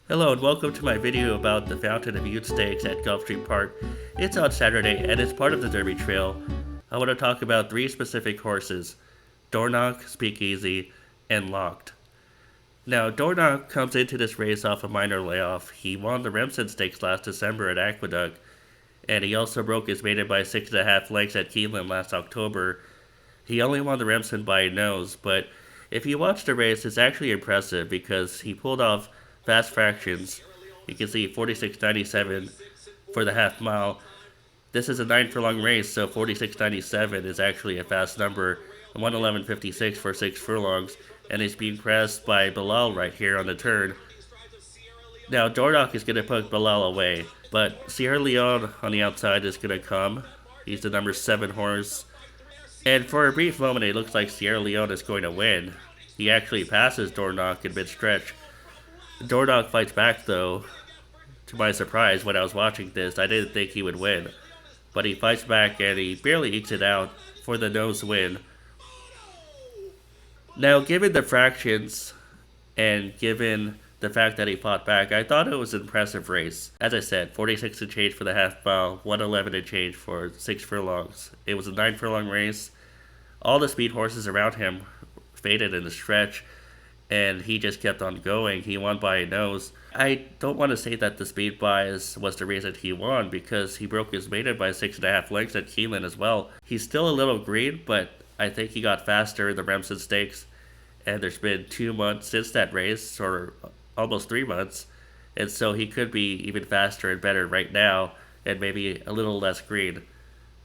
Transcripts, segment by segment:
Hello and welcome to my video about the Fountain of Youth Stakes at Gulfstream Park. It's on Saturday and it's part of the Derby Trail. I want to talk about three specific horses: Dornoch, Speakeasy, and Locked. Now, Dornoch comes into this race off a minor layoff. He won the Remsen Stakes last December at Aqueduct, and he also broke his maiden by 6.5 lengths at Keeneland last October. He only won the Remsen by a nose, but if you watch the race, it's actually impressive because he pulled off fast fractions. You can see 46.97 for the half mile. This is a 9 furlong race, so 46.97 is actually a fast number. 111.56 for 6 furlongs, and he's being pressed by Bilal right here on the turn. Now, Dornoch is going to put Bilal away, but Sierra Leone on the outside is going to come. He's the number 7 horse. And for a brief moment, it looks like Sierra Leone is going to win. He actually passes Dornoch in mid-stretch. Dornoch fights back, though. To my surprise, when I was watching this, I didn't think he would win. But he fights back and he barely ekes it out for the nose win. Now, given the fractions and given the fact that he fought back, I thought it was an impressive race. As I said, 46 and change for the half mile, 111 and change for 6 furlongs. It was a 9 furlong race. All the speed horses around him faded in the stretch, and he just kept on going. He won by a nose. I don't want to say that the speed bias was the reason he won, because he broke his maiden by 6.5 lengths at Keeneland as well. He's still a little green, but I think he got faster in the Remsen Stakes, and there's been 2 months since that race, or almost 3 months, and so he could be even faster and better right now, and maybe a little less green.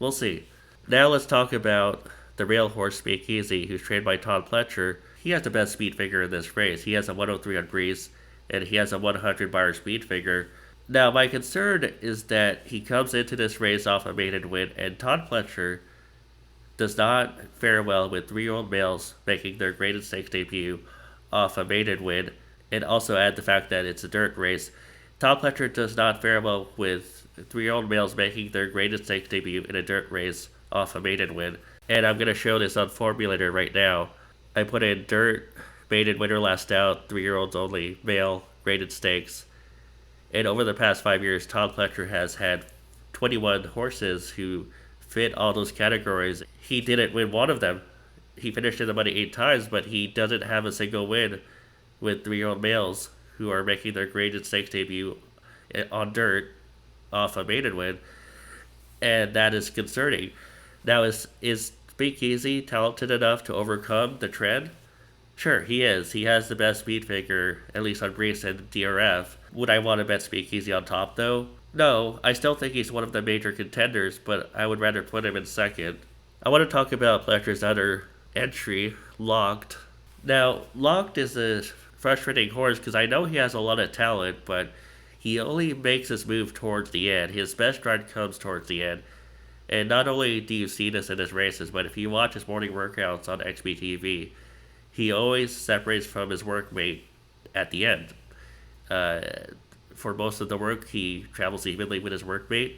We'll see. Now let's talk about the rail horse Speakeasy, who's trained by Todd Pletcher. He has the best speed figure in this race. He has a 103 on Grease, and he has a 100 Beyer speed figure. Now, my concern is that he comes into this race off a maiden win, and Todd Pletcher does not fare well with 3-year-old males making their graded stakes debut off a maiden win, and also add the fact that it's a dirt race. Todd Pletcher does not fare well with 3-year-old males making their graded stakes debut in a dirt race off a maiden win. And I'm going to show this on Formulator right now. I put in dirt, maiden winner last out, 3-year-olds only, male, graded stakes. And over the past 5 years, Todd Pletcher has had 21 horses who fit all those categories. He didn't win one of them. He finished in the money 8 times, but he doesn't have a single win with 3-year-old males who are making their graded stakes debut on dirt off a maiden win. And that is concerning. Now, is Speakeasy talented enough to overcome the trend? Sure, he is. He has the best speed figure, at least on Grease and DRF. Would I want to bet Speakeasy on top, though? No, I still think he's one of the major contenders, but I would rather put him in second. I want to talk about Pletcher's other entry, Locked. Now, Locked is a frustrating horse because I know he has a lot of talent, but he only makes his move towards the end. His best run comes towards the end. And not only do you see this in his races, but if you watch his morning workouts on XBTV, he always separates from his workmate at the end. For most of the work, he travels evenly with his workmate,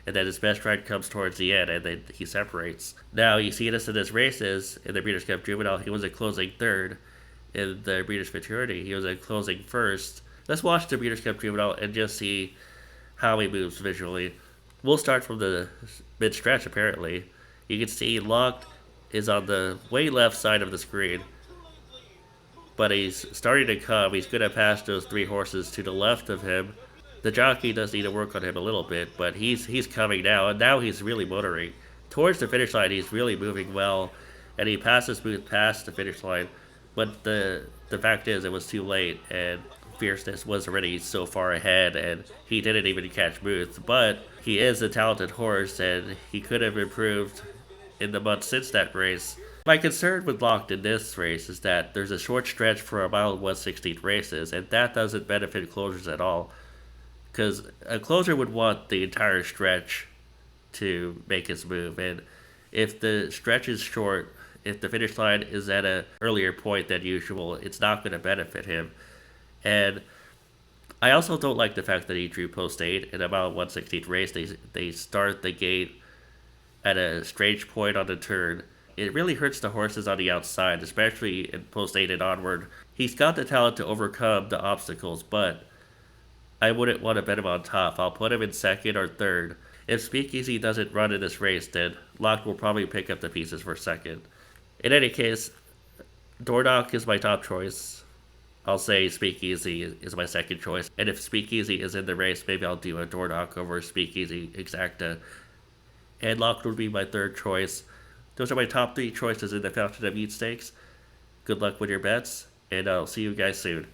and then his best ride comes towards the end, and then he separates. Now, you see this in his races. In the Breeders' Cup Juvenile, he was a closing third. In the Breeders' Futurity, he was a closing first. Let's watch the Breeders' Cup Juvenile and just see how he moves visually. We'll start from the mid-stretch, apparently. You can see Locked is on the way left side of the screen. But he's starting to come. He's going to pass those 3 horses to the left of him. The jockey does need to work on him a little bit, but he's coming now, and now he's really motoring. Towards the finish line, he's really moving well, and he passes Booth past the finish line. But the fact is, it was too late, and Fierceness was already so far ahead, and he didn't even catch Booth. But he is a talented horse, and he could have improved in the months since that race. My concern with Locked in this race is that there's a short stretch for a mile and 1/16 races, and that doesn't benefit closers at all. Because a closer would want the entire stretch to make his move, and if the stretch is short, if the finish line is at an earlier point than usual, it's not going to benefit him. And I also don't like the fact that he drew post 8 in a mile 1/16 race. They start the gate at a strange point on the turn. It really hurts the horses on the outside, especially in post 8 and onward. He's got the talent to overcome the obstacles, but I wouldn't want to bet him on top. I'll put him in second or third. If Speakeasy doesn't run in this race, then Lock will probably pick up the pieces for second. In any case, Dordock is my top choice. I'll say Speakeasy is my second choice. And if Speakeasy is in the race, maybe I'll do a Dordock over Speakeasy Exacta. And Lock would be my third choice. Those are my top three choices in the Fountain of Youth Stakes. Good luck with your bets, and I'll see you guys soon.